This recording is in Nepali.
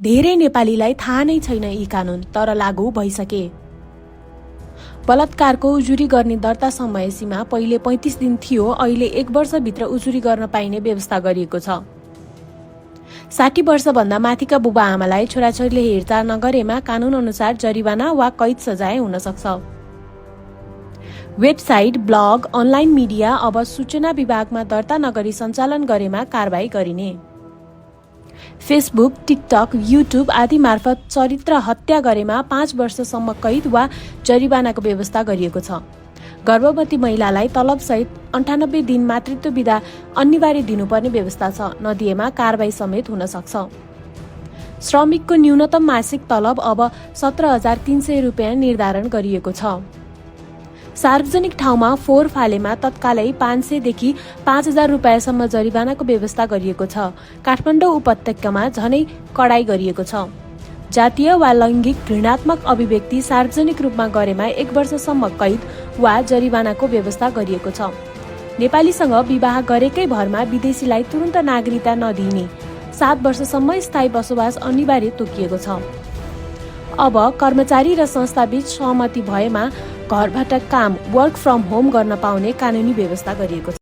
धेरै नेपालीलाई थाहा नै छैन यी कानून, तर लागू भइसके। बलात्कारको उजुरी गर्ने दर्ता समय सीमा पहिले 35 दिन थियो, अहिले 1 वर्षभित्र उजुरी गर्न पाइने व्यवस्था गरिएको छ। 60 वर्षभन्दा माथिका बुबा आमालाई छोराछोरीले हेरचाह नगरेमा कानून अनुसार जरिवाना वा कैद सजाय हुन सक्छ। वेबसाइट, ब्लग, अनलाइन मिडिया अब सूचना विभागमा दर्ता नगरी सञ्चालन गरेमा कारबाही गरिने। फेसबुक, टिकटक, युट्युब आदि मार्फत चरित्र हत्या गरेमा 5 वर्षसम्म कैद वा जरिवानाको व्यवस्था गरिएको छ। गर्भवती महिलालाई तलबसहित 98 दिन मातृत्व बिदा अनिवार्य दिनुपर्ने व्यवस्था छ, नदिएमा कारबाही समेत हुन सक्छ। श्रमिकको न्यूनतम मासिक तलब अब 17,300 रुपियाँ निर्धारण गरिएको छ। सार्वजनिक ठाउँमा फोहोर फालेमा तत्कालै 500 देखि 5,000 रुपियाँसम्म जरिवानाको व्यवस्था गरिएको छ। काठमाडौँ उपत्यकामा झनै कडाई गरिएको छ। जातीय वा लैङ्गिक घृणात्मक अभिव्यक्ति सार्वजनिक रूपमा गरेमा 1 वर्षसम्म कैद वा जरिवानाको व्यवस्था गरिएको छ। नेपालीसँग विवाह गरेकै भरमा विदेशीलाई तुरुन्त नागरिकता नदिने, 7 वर्षसम्म स्थायी बसोबास अनिवार्य तोकिएको छ। अब कर्मचारी र संस्थाबीच सहमति भएमा घरबाट काम वर्क फ्रम होम गर्न पाउने कानुनी व्यवस्था गरिएको छ।